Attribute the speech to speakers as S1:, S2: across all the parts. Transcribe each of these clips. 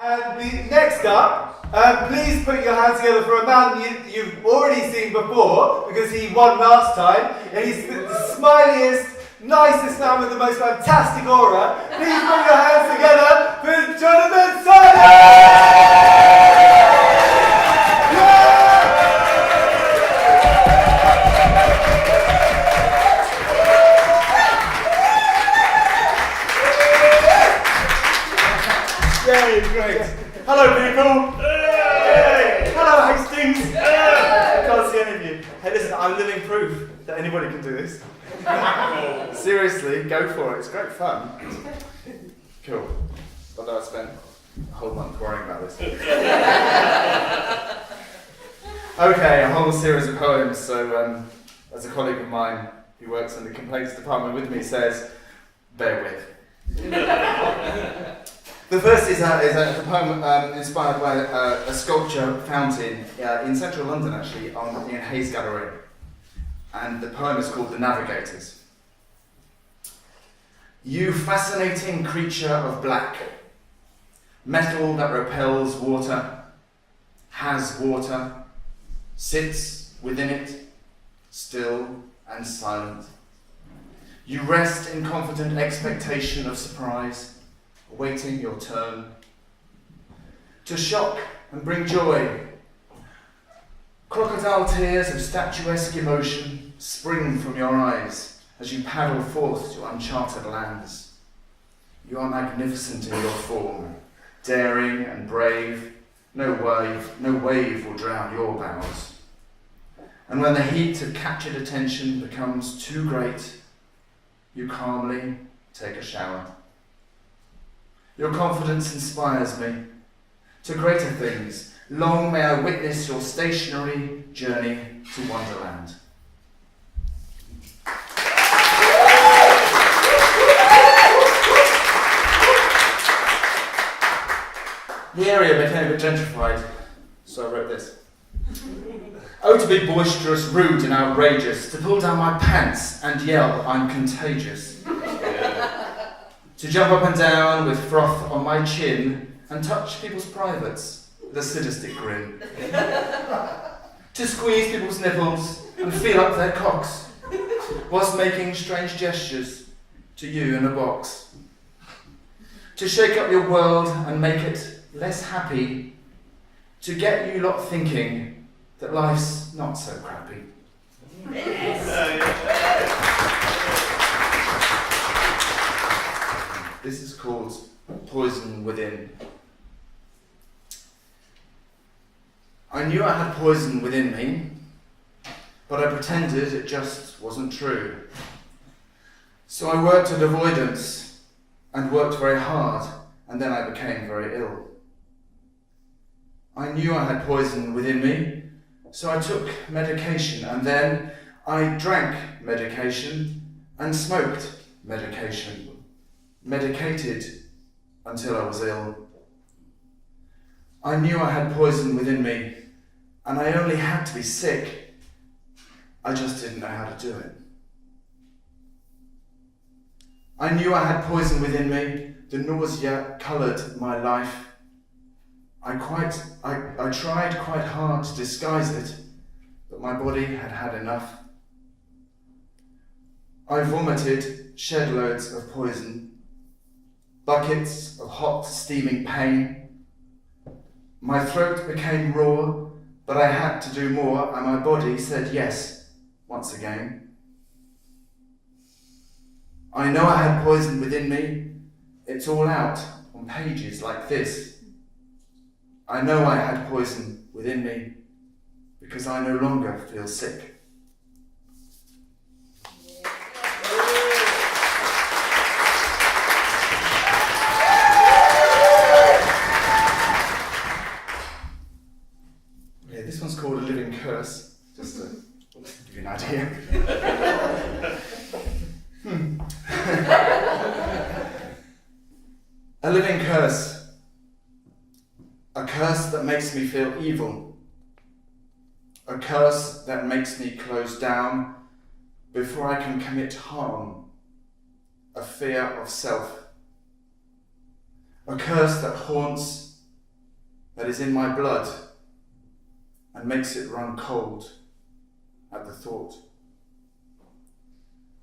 S1: And next up, please put your hands together for a man you've already seen before, because he won last time, and he's the smiliest, nicest man with the most fantastic aura. Please put your hands together for Jonathan Simon!
S2: Yay, great. Hello, people. Yay. Hello, Hastings. I can't see any of you. Hey, listen, I'm living proof that anybody can do this. Seriously, go for it. It's great fun. Cool. Although I spent a whole month worrying about this. Okay, a whole series of poems. So, as a colleague of mine who works in the complaints department with me says, bear with. The first is a poem inspired by a sculpture fountain in central London, actually, in Hayes Gallery. And the poem is called The Navigators. You fascinating creature of black, metal that repels water, has water, sits within it, still and silent. You rest in confident expectation of surprise, awaiting your turn. To shock and bring joy, crocodile tears of statuesque emotion spring from your eyes as you paddle forth to uncharted lands. You are magnificent in your form, daring and brave. No wave will drown your bows. And when the heat of captured attention becomes too great, you calmly take a shower. Your confidence inspires me to greater things. Long may I witness your stationary journey to Wonderland. The area became a bit gentrified, so I wrote this. Oh, to be boisterous, rude and outrageous, to pull down my pants and yell, I'm contagious. To jump up and down with froth on my chin and touch people's privates with a sadistic grin. To squeeze people's nipples and feel up their cocks whilst making strange gestures to you in a box. To shake up your world and make it less happy, to get you lot thinking that life's not so crappy. This is called Poison Within. I knew I had poison within me, but I pretended it just wasn't true. So I worked at avoidance and worked very hard, and then I became very ill. I knew I had poison within me, so I took medication, and then I drank medication and smoked medication. Medicated until I was ill. I knew I had poison within me, and I only had to be sick. I just didn't know how to do it. I knew I had poison within me. The nausea coloured my life. I tried quite hard to disguise it, but my body had had enough. I vomited shed loads of poison, buckets of hot, steaming pain. My throat became raw, but I had to do more, and my body said yes, once again. I know I had poison within me. It's all out on pages like this. I know I had poison within me because I no longer feel sick. This one's called A Living Curse, just to give you an idea. A living curse. A curse that makes me feel evil. A curse that makes me close down before I can commit harm. A fear of self. A curse that haunts that is in my blood and makes it run cold at the thought.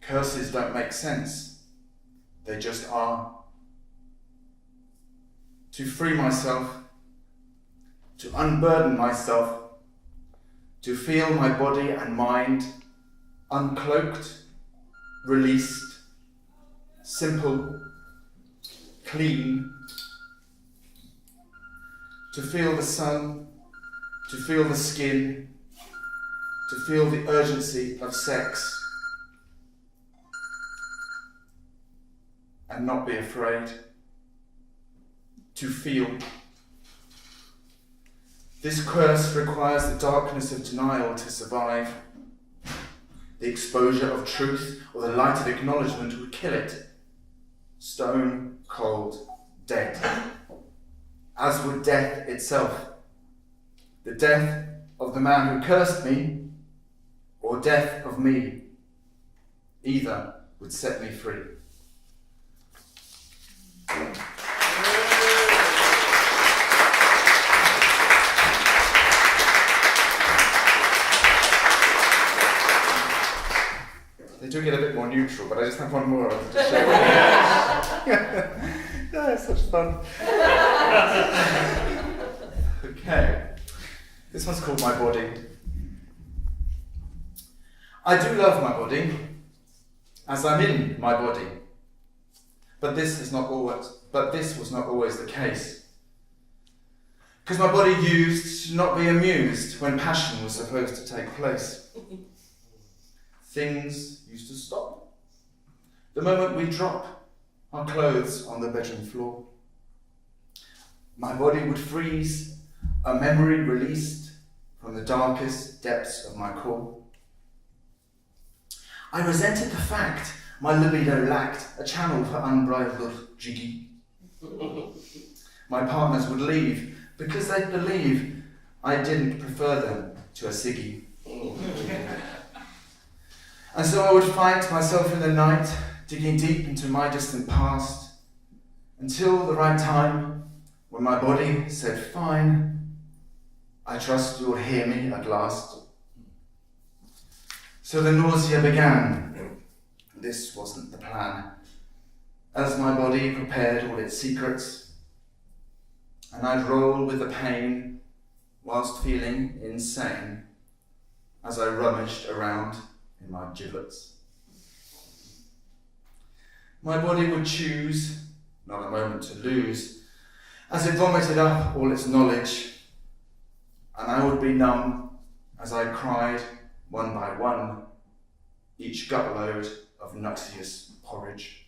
S2: Curses don't make sense, they just are. To free myself, to unburden myself, to feel my body and mind uncloaked, released, simple, clean, to feel the sun, to feel the skin, to feel the urgency of sex, and not be afraid, to feel. This curse requires the darkness of denial to survive. The exposure of truth or the light of acknowledgement would kill it. Stone cold, dead. As would death itself. The death of the man who cursed me, or death of me. Either would set me free. They do get a bit more neutral, but I just have one more to show you. Yeah, it's such fun. Okay. This one's called My Body. I do love my body, as I'm in my body. But this was not always the case. Because my body used to not be amused when passion was supposed to take place. Things used to stop. The moment we drop our clothes on the bedroom floor. My body would freeze, a memory released from the darkest depths of my core. I resented the fact my libido lacked a channel for unbridled jiggy. My partners would leave because they'd believe I didn't prefer them to a ciggy. And so I would fight myself in the night, digging deep into my distant past, until the right time, when my body said, fine, I trust you'll hear me at last. So the nausea began. This wasn't the plan. As my body prepared all its secrets, and I'd roll with the pain whilst feeling insane as I rummaged around in my giblets. My body would choose, not a moment to lose, as it vomited up all its knowledge, and I would be numb as I cried one by one, each gutload of nuxious porridge.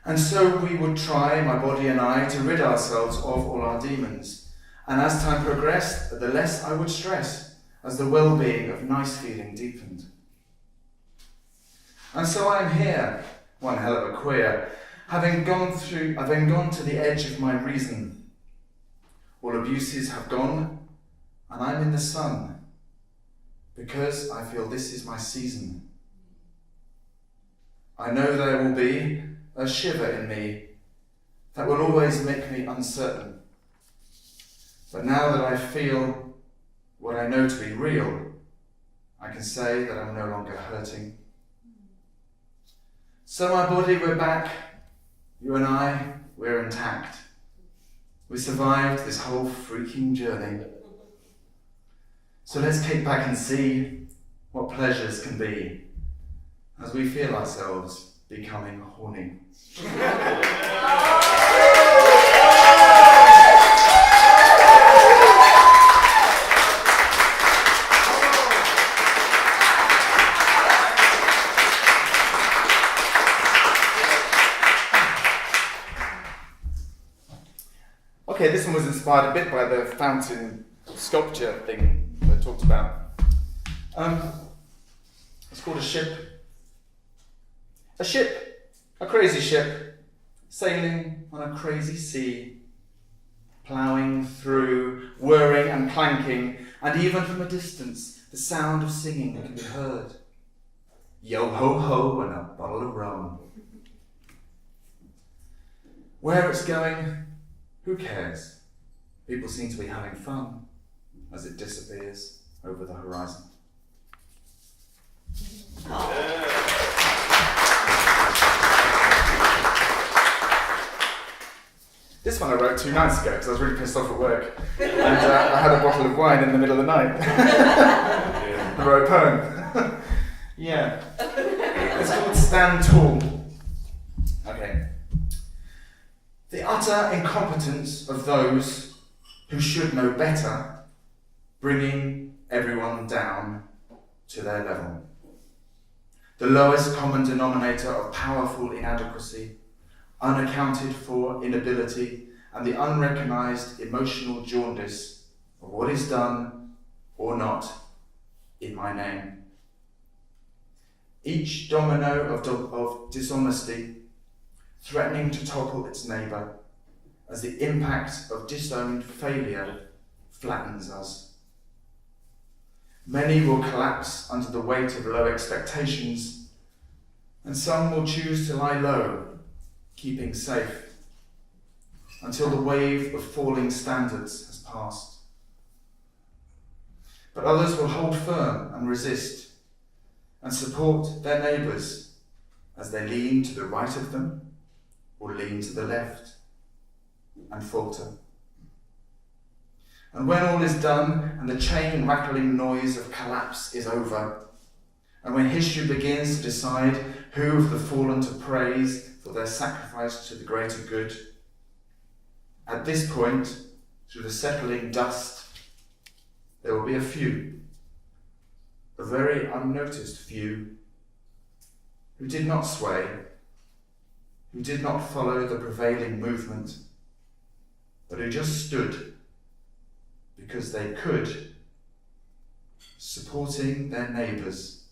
S2: And so we would try, my body and I, to rid ourselves of all our demons, and as time progressed, the less I would stress, as the well-being of nice feeling deepened. And so I am here, one hell of a queer, having gone to the edge of my reason. All abuses have gone, and I'm in the sun, because I feel this is my season. I know there will be a shiver in me that will always make me uncertain. But now that I feel what I know to be real, I can say that I'm no longer hurting. So my body, we're back. You and I, we're intact. We survived this whole freaking journey. So let's kick back and see what pleasures can be as we feel ourselves becoming horny. Okay, this one was inspired a bit by the fountain sculpture thing that I talked about. It's called a ship. A ship, a crazy ship, sailing on a crazy sea, ploughing through, whirring and clanking, and even from a distance, the sound of singing can be heard. Yo ho ho and a bottle of rum. Where it's going, Who cares? People seem to be having fun as it disappears over the horizon. This one I wrote 2 nights ago because I was really pissed off at work. And I had a bottle of wine in the middle of the night. I wrote a poem. Yeah. It's called Stand Tall. Okay. The utter incompetence of those who should know better, bringing everyone down to their level. The lowest common denominator of powerful inadequacy, unaccounted for inability, and the unrecognised emotional jaundice of what is done or not in my name. Each domino of dishonesty threatening to topple its neighbour as the impact of disowned failure flattens us. Many will collapse under the weight of low expectations, and some will choose to lie low, keeping safe, until the wave of falling standards has passed. But others will hold firm and resist, and support their neighbours as they lean to the right of them or lean to the left and falter. And when all is done and the chain rattling noise of collapse is over, and when history begins to decide who of the fallen to praise for their sacrifice to the greater good, at this point, through the settling dust, there will be a few, a very unnoticed few, who did not sway, who did not follow the prevailing movement, but who just stood because they could, supporting their neighbours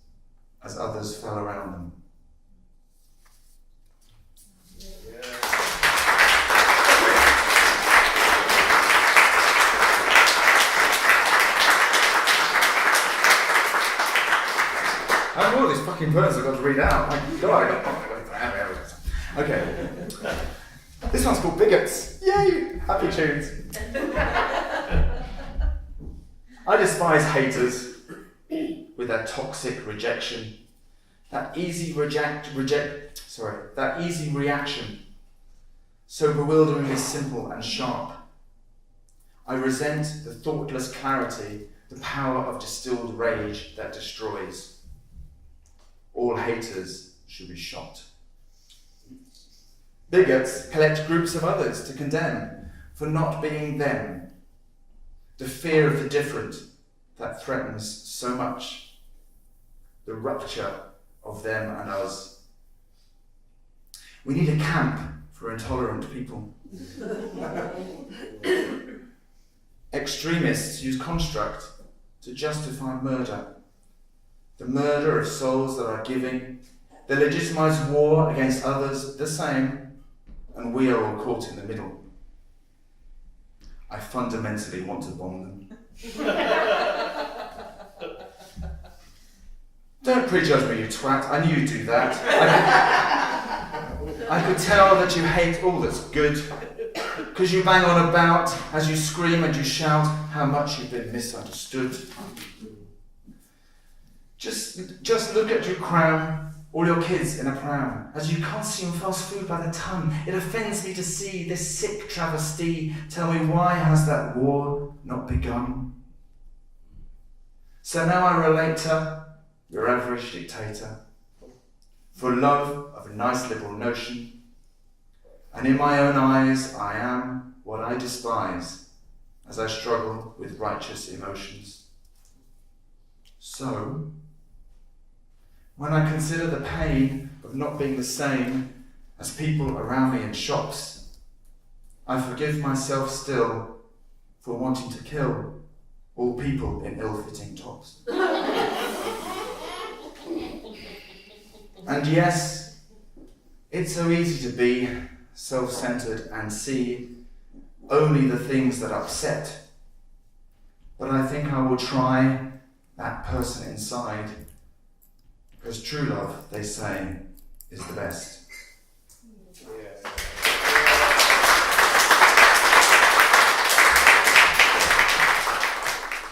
S2: as others fell around them. I have all these fucking poems I've got to read out. My God, okay. This one's called Bigots. Yay! Happy tunes. I despise haters with their toxic rejection. That easy that easy reaction. So bewilderingly simple and sharp. I resent the thoughtless clarity, the power of distilled rage that destroys. All haters should be shot. Bigots collect groups of others to condemn for not being them. The fear of the different that threatens so much. The rupture of them and us. We need a camp for intolerant people. Extremists use construct to justify murder. The murder of souls that are giving. They legitimize war against others the same, and we are all caught in the middle. I fundamentally want to bomb them. Don't prejudge me, you twat. I knew you'd do that. I could tell that you hate all that's good, because you bang on about as you scream and you shout how much you've been misunderstood. Just look at you cram all your kids in a pram as you consume fast food by the ton. It offends me to see this sick travesty. Tell me, why has that war not begun? So now I relate to your average dictator, for love of a nice little notion, and in my own eyes I am what I despise as I struggle with righteous emotions. So, when I consider the pain of not being the same as people around me in shops, I forgive myself still for wanting to kill all people in ill-fitting tops. And yes, it's so easy to be self-centered and see only the things that upset. But I think I will try that person inside, because true love, they say, is the best.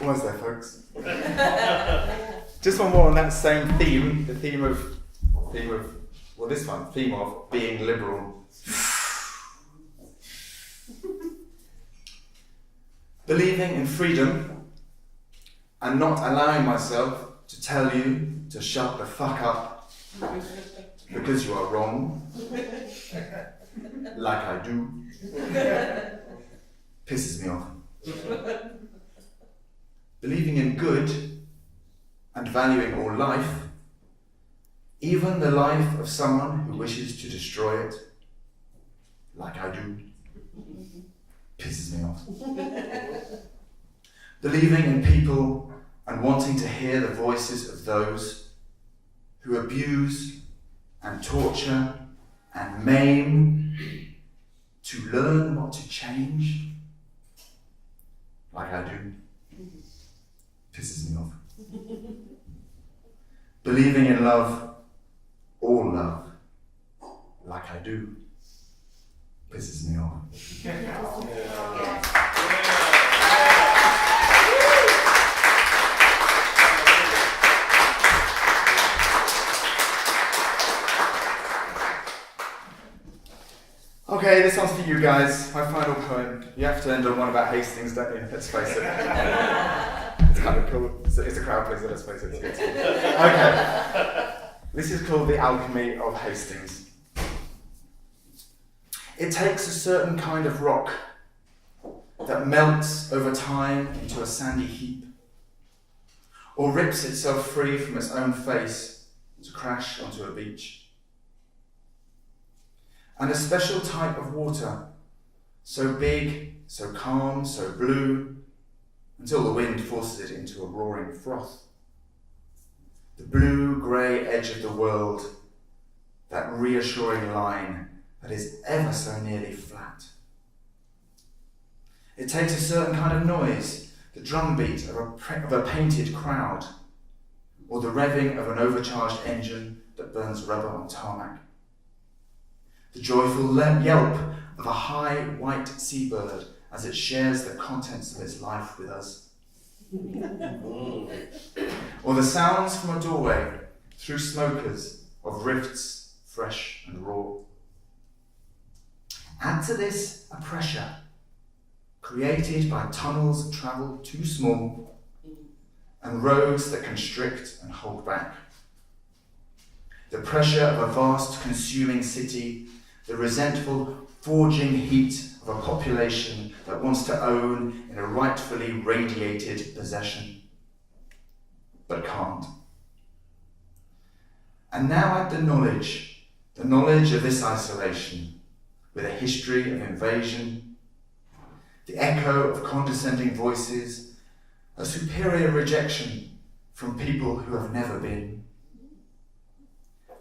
S2: Almost there, folks. Just one more on that same theme, the theme of being liberal. Believing in freedom and not allowing myself to tell you to shut the fuck up because you are wrong, like I do, pisses me off. Believing in good and valuing all life, even the life of someone who wishes to destroy it, like I do, pisses me off. Believing in people and wanting to hear the voices of those who abuse and torture and maim to learn what to change, like I do, pisses me off. Believing in love, all love, like I do, pisses me off. Okay, this one's for you guys. My final poem. You have to end on one about Hastings, don't you? Let's face it. It's kind of cool. It's a crowd pleaser, let's face it. It's good. Okay. This is called The Alchemy of Hastings. It takes a certain kind of rock that melts over time into a sandy heap, or rips itself free from its own face to crash onto a beach. And a special type of water, so big, so calm, so blue, until the wind forces it into a roaring froth. The blue-grey edge of the world, that reassuring line that is ever so nearly flat. It takes a certain kind of noise, the drumbeat of a painted crowd, or the revving of an overcharged engine that burns rubber on tarmac. The joyful yelp of a high white seabird as it shares the contents of its life with us. Or the sounds from a doorway through smokers of rifts fresh and raw. Add to this a pressure created by tunnels travelled too small and roads that constrict and hold back. The pressure of a vast consuming city, the resentful forging heat of a population that wants to own in a rightfully radiated possession, but can't. And now add the knowledge of this isolation, with a history of invasion, the echo of condescending voices, a superior rejection from people who have never been,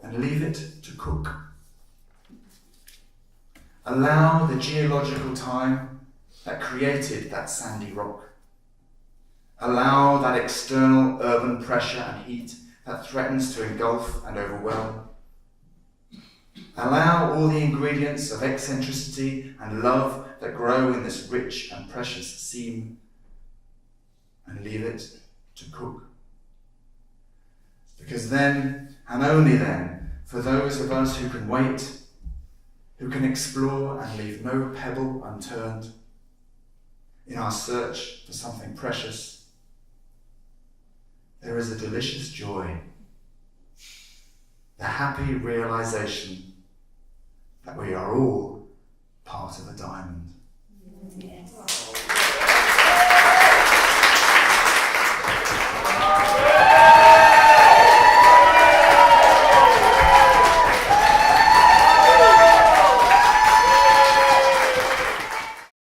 S2: and leave it to cook. Allow the geological time that created that sandy rock. Allow that external urban pressure and heat that threatens to engulf and overwhelm. Allow all the ingredients of eccentricity and love that grow in this rich and precious seam, and leave it to cook. Because then, and only then, for those of us who can wait, who can explore and leave no pebble unturned in our search for something precious, there is a delicious joy, the happy realization that we are all part of a diamond. Yes.